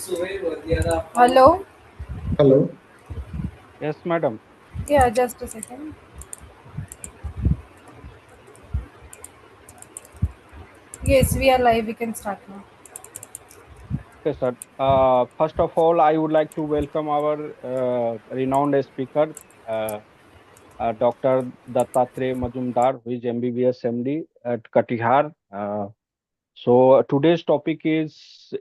Hello? Hello. Yes, madam. Yeah, just a second. Yes, we are live. We can start now. Okay, sir. First of all, I would like to welcome our renowned speaker, uh, Dr. Dattatreya Majumdar, who is MBBS MD at Katihar. So today's topic is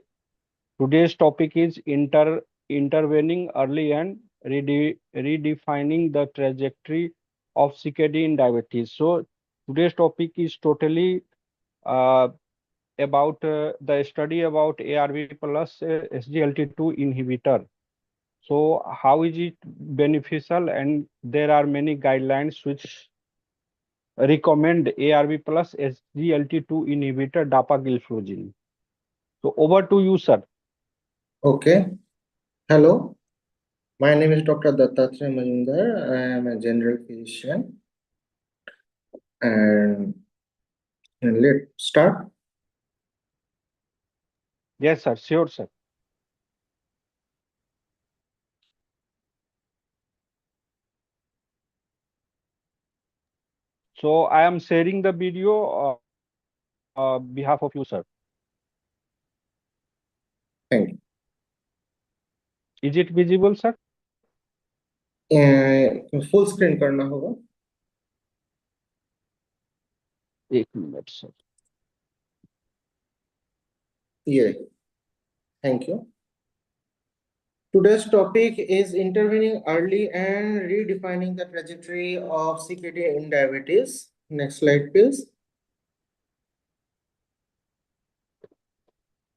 intervening early and redefining the trajectory of CKD in diabetes. So today's topic is totally uh, about the study about ARV plus SGLT2 inhibitor. So how is it beneficial? And there are many guidelines which recommend ARV plus SGLT2 inhibitor dapagliflozin. So over to you, sir. Okay. Hello. My name is Dr. Dattatreya Majumdar. I am a general physician. And let's start. Yes, sir. Sure, sir. So I am sharing the video behalf of you, sir. Thank Is it visible, sir? you. Full screen करना होगा. एक minute, sir. Yeah. Thank you. Today's topic is intervening early and redefining the trajectory of CKD in diabetes. Next slide, please.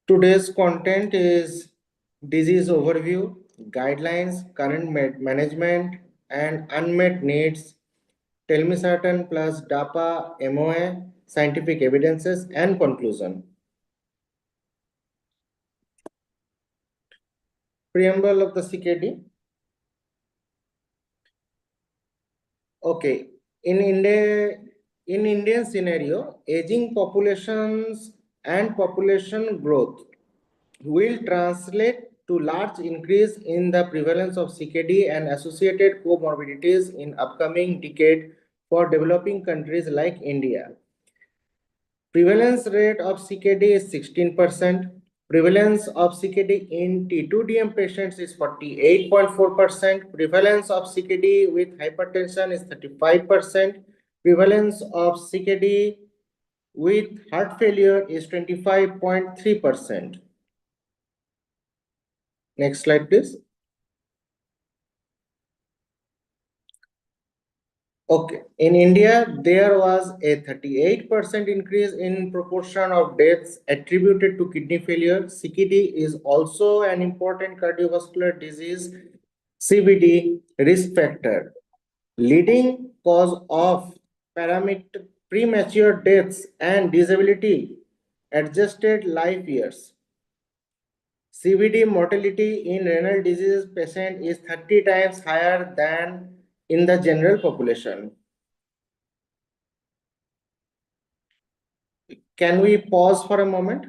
Today's content is disease overview, guidelines, current management, and unmet needs, telmisartan plus DAPA, MOA, scientific evidences, and conclusion. Preamble of the CKD. Okay, in Indian scenario, aging populations and population growth will translate to large increase in the prevalence of CKD and associated comorbidities in upcoming decade for developing countries like India. Prevalence rate of CKD is 16%. Prevalence of CKD in T2DM patients is 48.4%. Prevalence of CKD with hypertension is 35%. Prevalence of CKD with heart failure is 25.3%. Next slide, please. Okay, in India, there was a 38% increase in proportion of deaths attributed to kidney failure. CKD is also an important cardiovascular disease, CVD risk factor, leading cause of premature deaths and disability adjusted life years. CVD mortality in renal disease patient is 30 times higher than in the general population. Can we pause for a moment?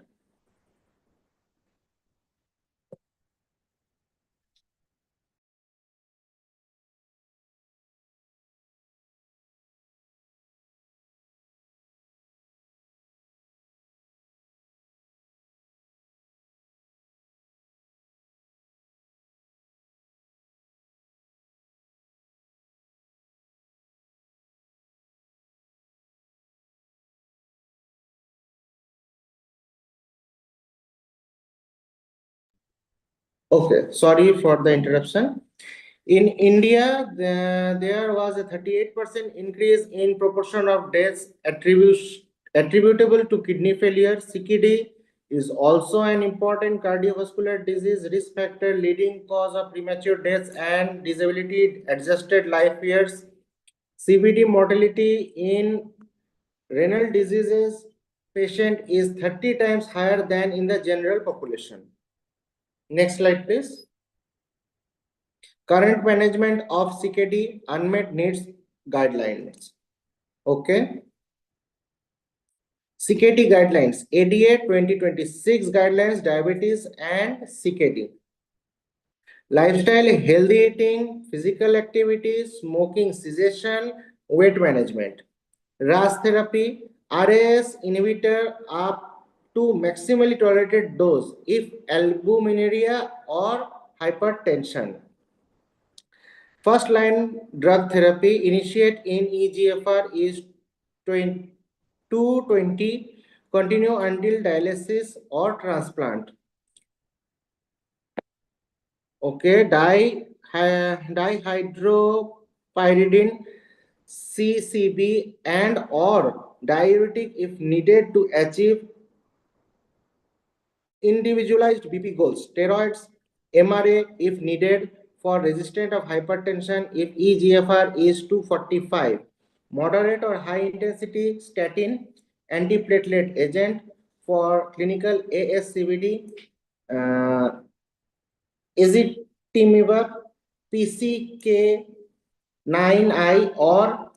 Okay, sorry for the interruption. In India, there was a 38% increase in proportion of deaths attributable to kidney failure. CKD is also an important cardiovascular disease risk factor, leading cause of premature deaths and disability adjusted life years. CVD mortality in renal diseases patient is 30 times higher than in the general population. Next slide, please. Current management of CKD unmet needs guidelines. Okay. CKD guidelines, ADA 2026 guidelines, diabetes and CKD. Lifestyle, healthy eating, physical activity, smoking cessation, weight management. RAS therapy, RAS inhibitor up to maximally tolerated dose if albuminuria or hypertension. First line drug therapy initiate in EGFR is 220, continue until dialysis or transplant. Okay, dihydropyridine, CCB and or diuretic if needed to achieve individualized BP goals. Steroids, MRA if needed for resistant of hypertension if EGFR is 245. Moderate or high intensity statin, antiplatelet agent for clinical ASCVD, ezetimiba, PCK9I or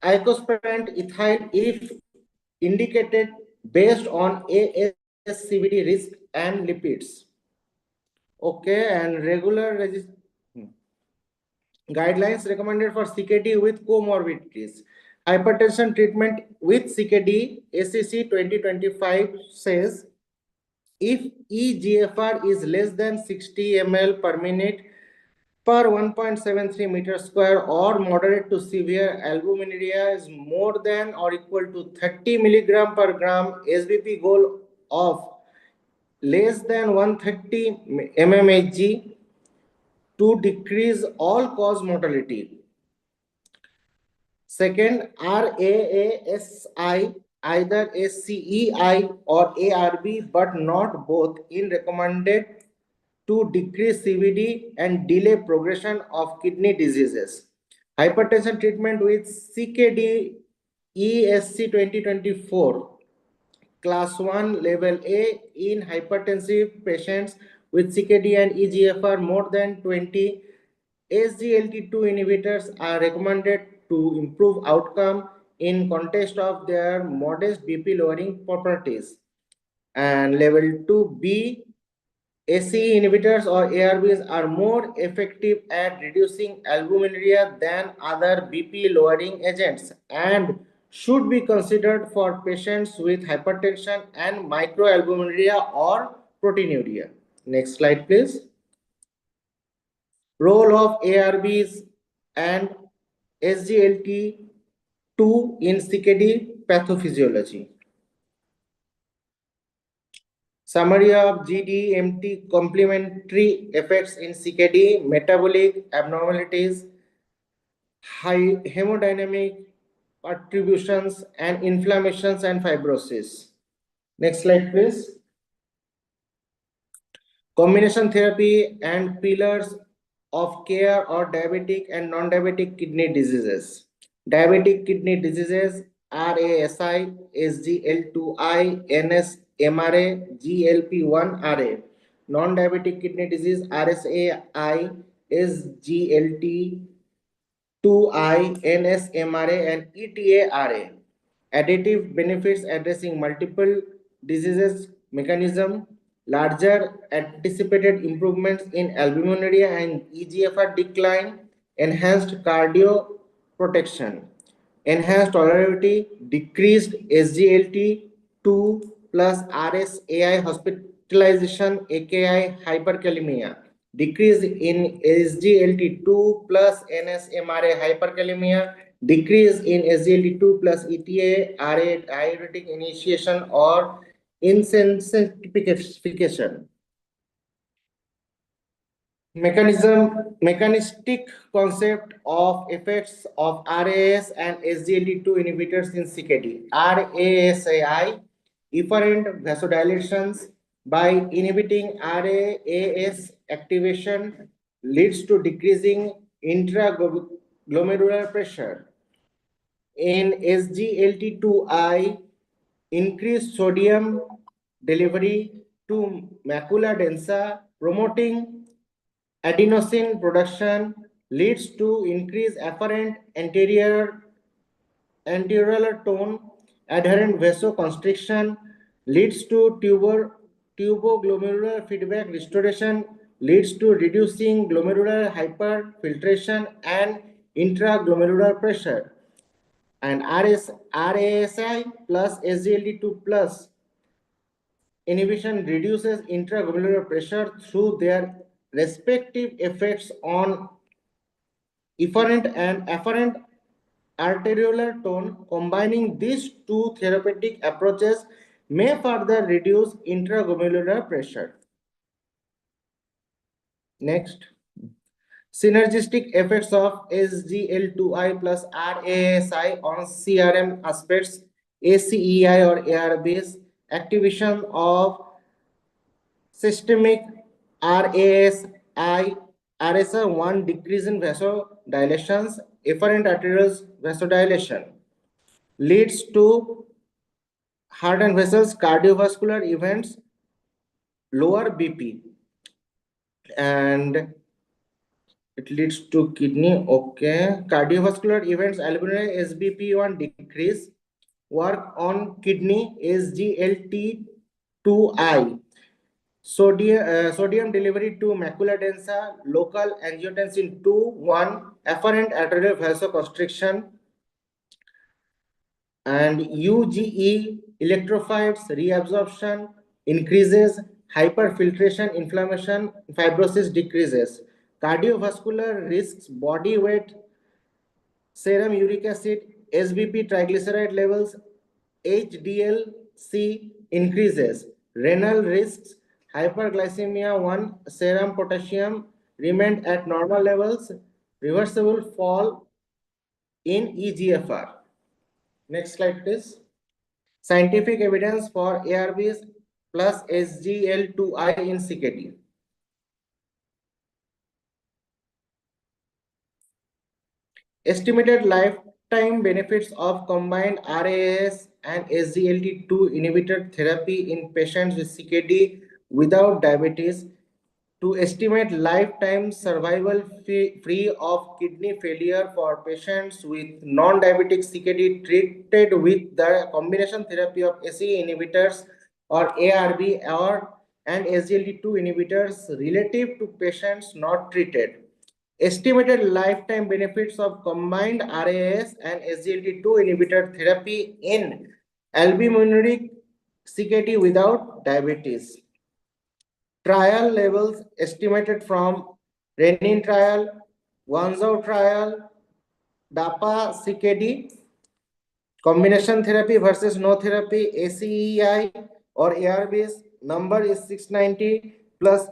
icosapent ethyl if indicated based on ASCVD risk and lipids. Okay, and guidelines recommended for CKD with comorbidities. Hypertension treatment with CKD, ACC 2025 says if EGFR is less than 60 ml per minute per 1.73 meter square or moderate to severe albuminuria is more than or equal to 30 milligram per gram, SBP goal of less than 130 mmHg to decrease all cause mortality. Second, RAASI, either ACEI or ARB, but not both, in recommended to decrease CVD and delay progression of kidney diseases. Hypertension treatment with CKD ESC 2024 class 1 level A in hypertensive patients with CKD and EGFR more than 20. SGLT2 inhibitors are recommended to improve outcome in context of their modest BP lowering properties. And level 2B ACE inhibitors or ARBs are more effective at reducing albuminuria than other BP lowering agents and should be considered for patients with hypertension and microalbuminuria or proteinuria. Next slide, please. Role of ARBs and SGLT2 in CKD pathophysiology. Summary of GDMT complementary effects in CKD, metabolic abnormalities, high hemodynamic contributions, and inflammations and fibrosis. Next slide, please. Combination therapy and pillars of care or diabetic and non-diabetic kidney diseases. Diabetic kidney diseases, RASI, SGL2I, NSMRA, GLP1RA. Non-diabetic kidney disease, RSAI, SGLT2I, NSMRA, and ETARA. Additive benefits addressing multiple diseases mechanism, larger anticipated improvements in albuminuria and EGFR decline, enhanced cardio protection, enhanced tolerability, decreased SGLT2 plus RSAI hospitalization, AKI hyperkalemia, decrease in SGLT2 plus NSMRA hyperkalemia, decrease in SGLT2 plus ETA, RA diuretic initiation or insensitification. Mechanistic concept of effects of RAS and SGLT2 inhibitors in CKD. RASI, efferent vasodilations by inhibiting RAS activation leads to decreasing intraglomerular pressure. In SGLT2I, increased sodium delivery to macula densa, promoting adenosine production leads to increased afferent anterior tone adherent vasoconstriction, leads to tuboglomerular feedback restoration, leads to reducing glomerular hyperfiltration and intraglomerular pressure. And RASI plus SGLT2 plus inhibition reduces intraglomerular pressure through their respective effects on efferent and afferent arteriolar tone. Combining these two therapeutic approaches may further reduce intraglomerular pressure. Next, synergistic effects of SGL2I plus RASI on CRM aspects, ACEI or ARBs, activation of systemic RASI, RSI1 decrease in vasodilations, efferent arterial vasodilation, leads to heart and vessels cardiovascular events, lower BP, and it leads to kidney. Okay, cardiovascular events, albumin, SBP1 decrease, work on kidney, SGLT2I, sodium delivery to macula densa, local angiotensin 2-1, afferent arterial vasoconstriction, and UGE electrophytes reabsorption increases, hyperfiltration, inflammation, fibrosis decreases, cardiovascular risks, body weight, serum uric acid, SBP triglyceride levels, HDL-C increases, renal risks, hyperglycemia 1, serum potassium remained at normal levels, reversible fall in EGFR. Next slide, please. Scientific evidence for ARBs plus SGL2I in CKD. Estimated lifetime benefits of combined RAS and SGLT2 inhibitor therapy in patients with CKD without diabetes. To estimate lifetime survival free of kidney failure for patients with non-diabetic CKD treated with the combination therapy of ACE inhibitors or ARB and SGLT2 inhibitors relative to patients not treated. Estimated lifetime benefits of combined RAS and SGLT2 inhibitor therapy in albuminuric CKD without diabetes. Trial levels estimated from renin trial, Guangzhou trial, DAPA CKD, combination therapy versus no therapy, ACEI or ARBs, number is 690 plus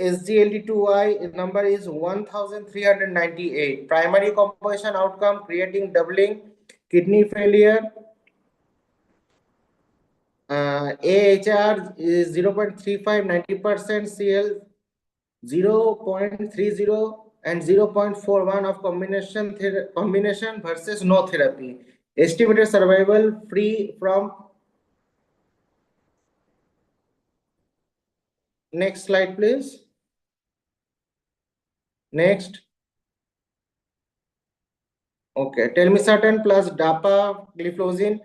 SGLT2I number is 1398. Primary composition outcome creating doubling, kidney failure, AHR is 0.35, 90%, CL 0.30 and 0.41 of combination versus no therapy. Estimated survival free from. Next slide, please. Next. Okay, telmisartan plus dapagliflozin,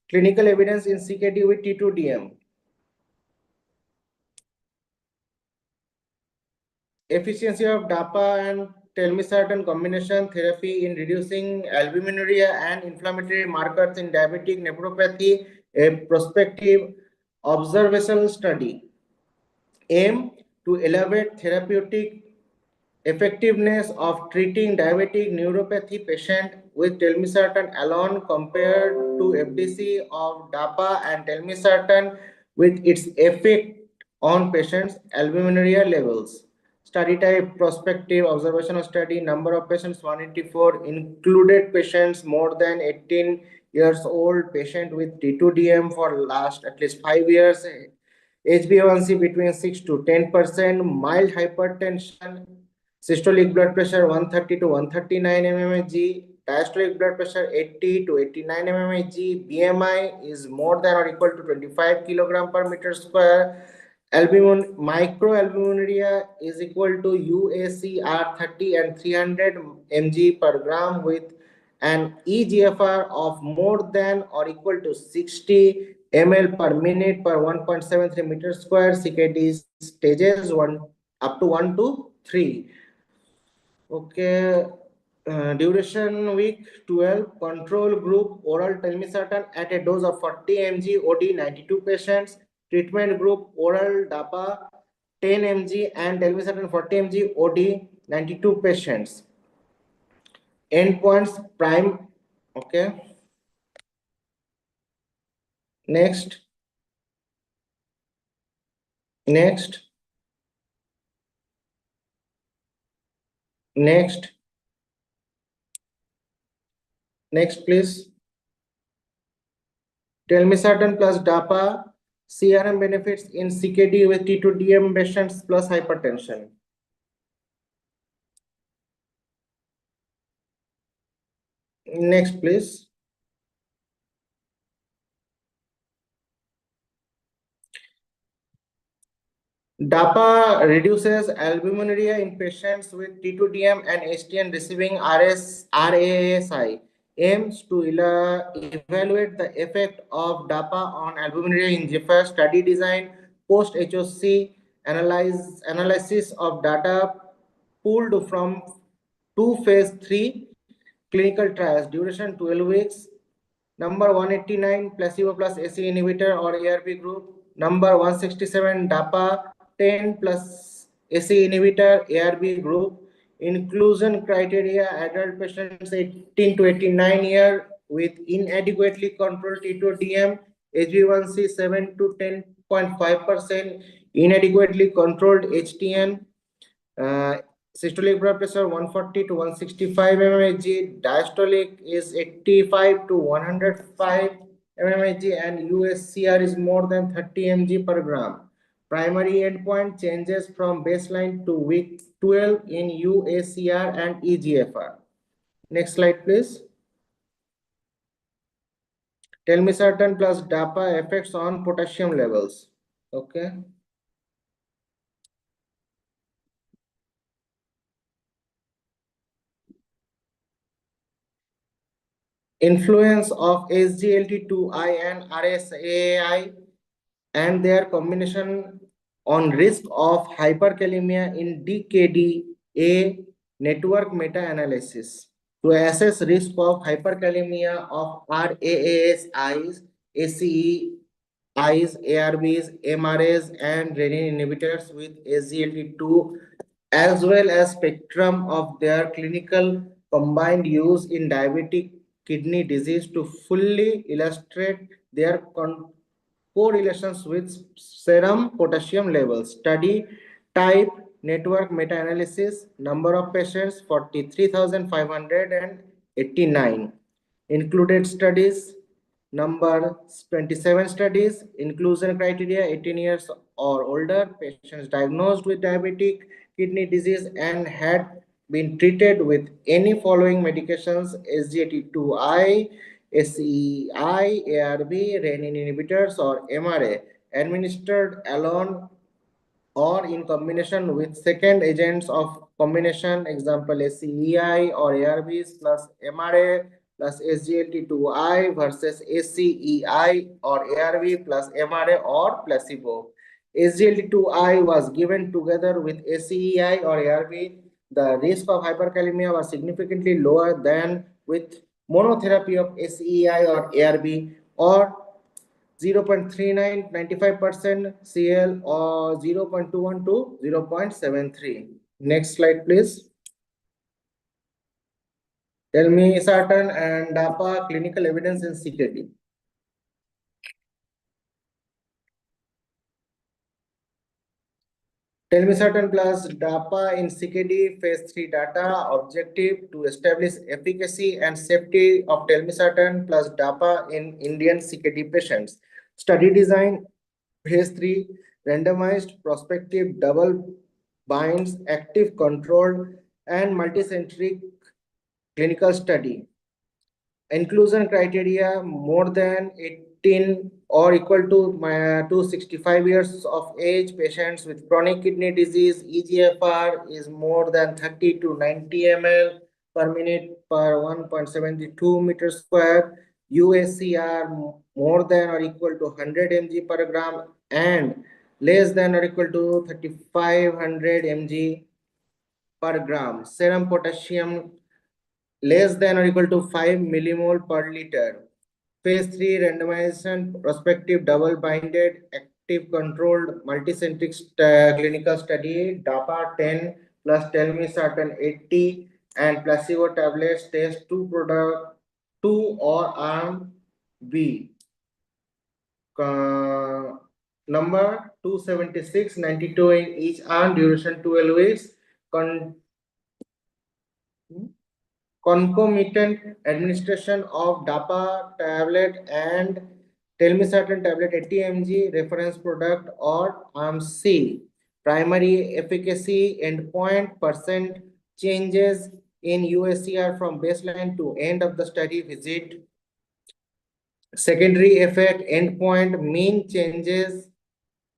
clinical evidence in CKD with T2DM. Efficiency of DAPA and telmisartan combination therapy in reducing albuminuria and inflammatory markers in diabetic nephropathy, a prospective observational study. Aim to elevate therapeutic effectiveness of treating diabetic neuropathy patient with telmisartan alone compared to FDC of DAPA and telmisartan with its effect on patients' albuminuria levels. Study type prospective observational study, number of patients 184, included patients more than 18 years old, patient with T2DM for last at least 5 years, HbA1c between 6 to 10%, mild hypertension, systolic blood pressure 130 to 139 mmHg, diastolic blood pressure 80 to 89 mmHg, BMI is more than or equal to 25 kg per meter square, microalbuminuria is equal to UACR 30 and 300 mg per gram with an eGFR of more than or equal to 60 ml per minute per 1.73 meters square, CKD stages 1 up to 1 to 3. Okay, duration week 12, control group oral telmisartan at a dose of 40 mg OD 92 patients, treatment group oral DAPA 10 mg and telmisartan 40 mg OD 92 patients. Endpoints prime. Okay, next, next, next, next, please. Telmisartan plus DAPA CRM benefits in CKD with T2DM patients plus hypertension. Next, please. DAPA reduces albuminuria in patients with T2DM and HTN receiving RASI. Aims to evaluate the effect of DAPA on albuminuria in GFR study design, post-HOC analysis of data pulled from two phase 3 clinical trials, duration 12 weeks, number 189 placebo plus AC inhibitor or ARP group, number 167 DAPA 10 plus AC inhibitor ARB group, inclusion criteria adult patients 18 to 89 with inadequately controlled T2DM, HbA1c 7 to 10.5%, inadequately controlled HTN, uh, systolic blood pressure 140 to 165 mmHg, diastolic is 85 to 105 mmHg, and USCR is more than 30 mg per gram. Primary endpoint changes from baseline to week 12 in UACR and eGFR. Next slide, please. Telmisartan plus DAPA effects on potassium levels. Okay. Influence of SGLT2I and RSAI and their combination on risk of hyperkalemia in DKD-A network meta-analysis to assess risk of hyperkalemia of RAAS eyes, ACE ARBs, MRAs, and renin inhibitors with SGLT2, as well as spectrum of their clinical combined use in diabetic kidney disease to fully illustrate their correlations with serum potassium levels. Study type network meta-analysis, number of patients 43,589. Included studies, number 27 studies, inclusion criteria 18 years or older, patients diagnosed with diabetic kidney disease and had been treated with any following medications: SGLT2I, SEI, ARB, renin inhibitors, or MRA, administered alone or in combination with second agents of combination, example SCEI or ARBs plus MRA plus SGLT2I versus SCEI or ARB plus MRA or placebo. SGLT2I was given together with SCEI or ARB. The risk of hyperkalemia was significantly lower than with monotherapy of SCEI or ARB, or 0.39 95% CL or 0.21 to 0.73. Next slide, please. Telmisartan and DAPA clinical evidence in CKD. Telmisartan plus DAPA in CKD phase 3 data objective to establish efficacy and safety of telmisartan plus DAPA in Indian CKD patients. Study design phase 3 randomized prospective double binds active controlled and multicentric clinical study. Inclusion criteria more than 18 or equal to 265 years of age, patients with chronic kidney disease, eGFR is more than 30 to 90 ml per minute per 1.72 meters square, USCR more than or equal to 100 mg per gram and less than or equal to 3500 mg per gram. Serum potassium less than or equal to 5 millimole per liter. Phase 3 randomization prospective double-blinded active controlled multicentric clinical study DAPA 10 plus telmisartan 80 and placebo tablets test two product 2 or arm B. Number 276, 92 in each arm, duration 12 weeks. Concomitant administration of DAPA tablet and telmisartan tablet 80 mg reference product or arm C. Primary efficacy endpoint percent changes in USCR from baseline to end of the study visit. Secondary effect endpoint mean changes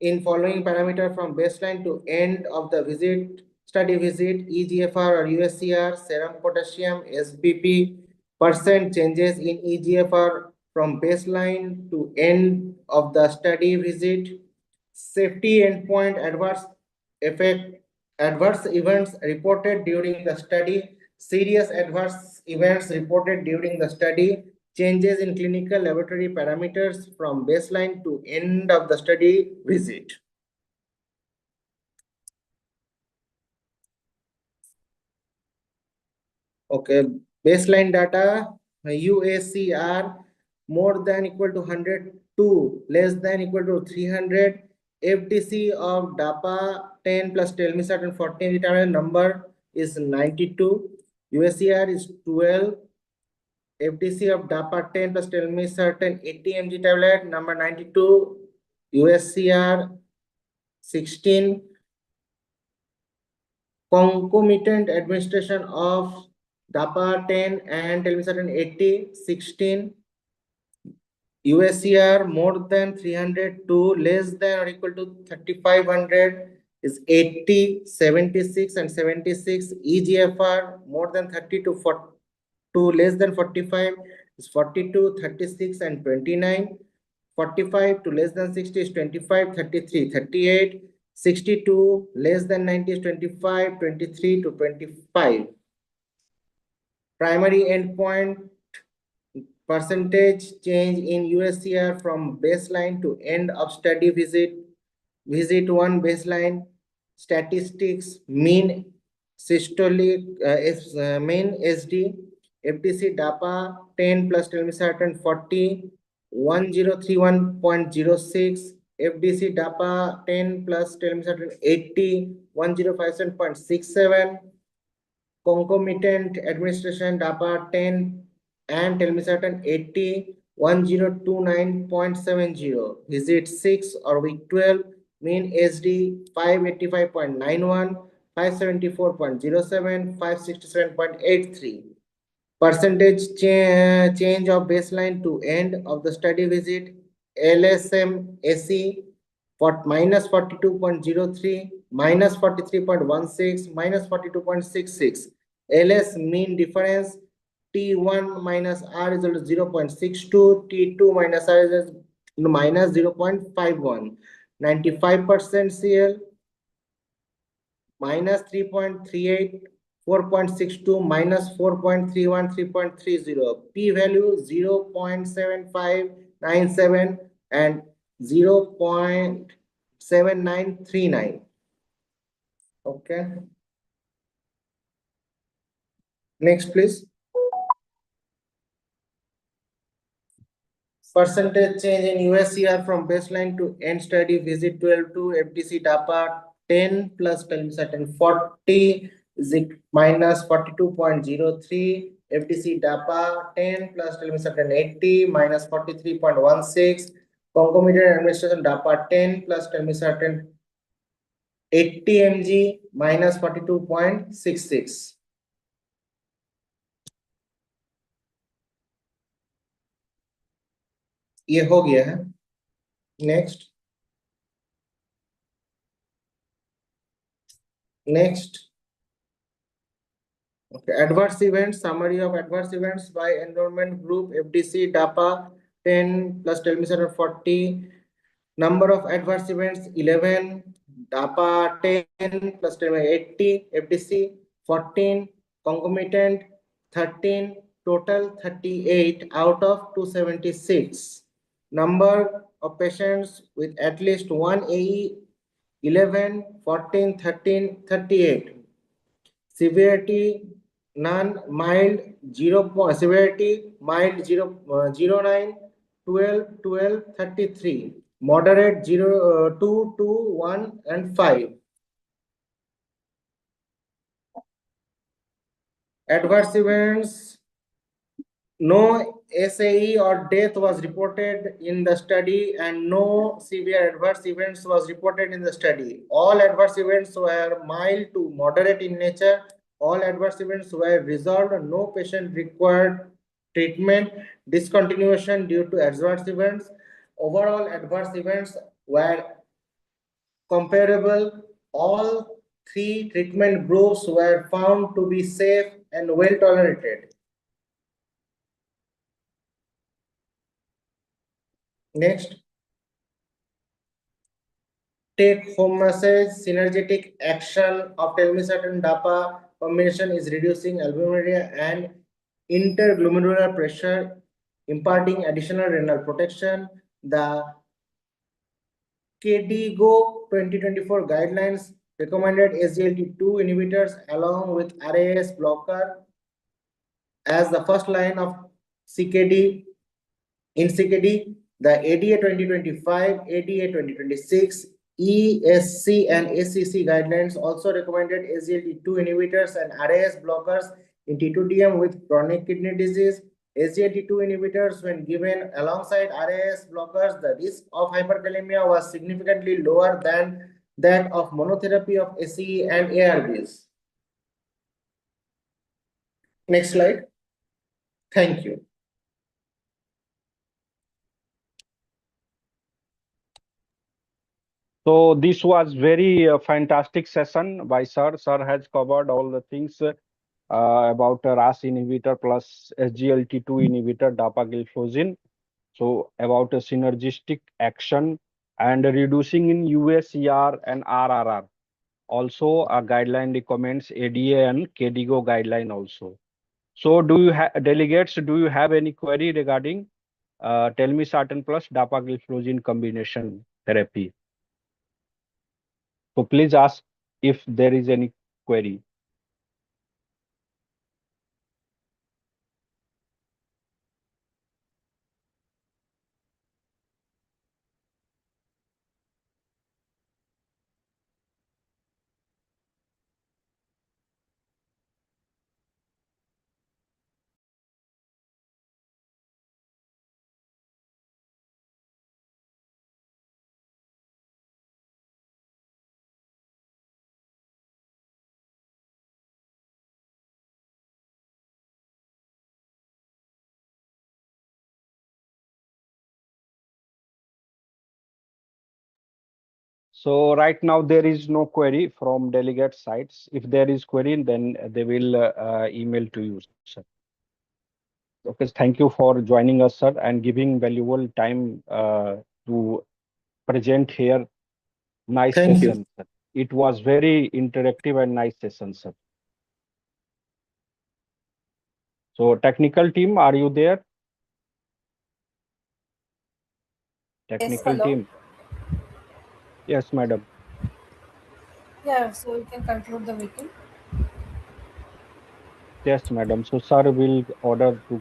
in following parameter from baseline to end of the study visit, EGFR or USCR, serum potassium, SBP, percent changes in EGFR from baseline to end of the study visit, safety endpoint, adverse events reported during the study, serious adverse events reported during the study, changes in clinical laboratory parameters from baseline to end of the study visit. Okay, baseline data, UACR more than equal to 102, less than equal to 300, FTC of DAPA 10 plus telmisartan 14 determinant number is 92, UACR is 12, FTC of DAPA 10 plus telmisartan 80 mg tablet number 92, USCR 16, concomitant administration of DAPA 10 and telmisartan 80, 16, USCR more than 302, less than or equal to 3500 is 80, 76 and 76, EGFR more than 30 to 42, less than 45 is 42, 36 and 29, 45 to less than 60 is 25, 33, 38, 62 less than 90 is 25, 23 to 25. Primary endpoint percentage change in USCR from baseline to end of study visit, visit 1 baseline, statistics, mean systolic, mean SD, FTC DAPA 10 plus telmisartan 40, 1031.06, FDC DAPA 10 plus telmisartan 80, 1057.67, concomitant administration DAPA 10 and telmisartan 80, 1029.70, visit 6 or week 12, mean SD 585.91, 574.07, 567.83. Percentage change of baseline to end of the study visit, LSM SE for minus 42.03, minus 43.16, minus 42.66. LS mean difference T1 minus R is equal to 0.62, T2 minus R is minus 0.51, 95% CL minus 3.38, 4.62, minus 4.31, 3.30, p-value 0.7597 and 0.7939. Okay. Next, please. Percentage change in USCR from baseline to end study visit 12 to FTC DAPA 10 plus telmisartan 40 is minus 42.03, FTC DAPA 10 plus telmisartan 80 minus 43.16, concomitant administration DAPA 10 plus telmisartan 80 mg minus 42.66. ये हो गया है. Next. Next. Okay. Adverse events, summary of adverse events by enrollment group, FDC, DAPA 10 plus telmisartan 40. Number of adverse events 11, DAPA 10 plus 80, FDC 14, concomitant 13, total 38 out of 276. Number of patients with at least one AE 11, 14, 13, 38. Severity none, mild 0, severity mild 0, 09, 12, 12, 33. Moderate 0, 2, 2, 1 and 5. Adverse events, no SAE or death was reported in the study and no severe adverse events was reported in the study. All adverse events were mild to moderate in nature. All adverse events were resolved. No patient required treatment discontinuation due to adverse events. Overall adverse events were comparable. All three treatment groups were found to be safe and well tolerated. Next. Take home message, synergetic action of telmisartan DAPA combination is reducing albuminuria and interglomerular pressure, imparting additional renal protection. The KDIGO 2024 guidelines recommended SGLT2 inhibitors along with RAS blocker as the first line of CKD. In CKD, the ADA 2025, ADA 2026, ESC and ACC guidelines also recommended SGLT2 inhibitors and RAS blockers in T2DM with chronic kidney disease. SGLT2 inhibitors, when given alongside RAS blockers, the risk of hyperkalemia was significantly lower than that of monotherapy of ACE and ARBs. Next slide. Thank you. So this was very fantastic session by sir. Sir has covered all the things about RAS inhibitor plus SGLT2 inhibitor dapagliflozin. So about a synergistic action and reducing in USER and RRR. Also, a guideline recommends ADA and KDIGO guideline also. So do you have delegates, do you have any query regarding telmisartan plus dapagliflozin combination therapy? So please ask if there is any query. So right now there is no query from delegate sides. If there is query, then they will email to you, sir. Okay, thank you for joining us, sir, and giving valuable time to present here. Nice Thank you. session, sir. It was very interactive and nice session, sir. So technical team, are you there? Yes, Technical hello. team. Yes, madam. Yeah, so you can conclude the meeting. Yes, madam. So sir will order to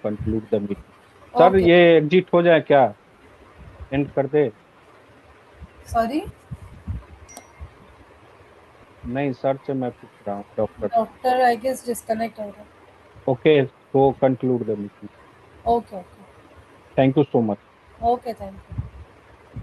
conclude the meeting. Sir Okay. ये exit हो जाए क्या and कर दे Sorry, नहीं sir से मैं पूछ रहा हूँ doctor doctor, I guess disconnect हो रहा है. Okay so conclude the meeting Okay, okay. Thank you so much Okay, thank you.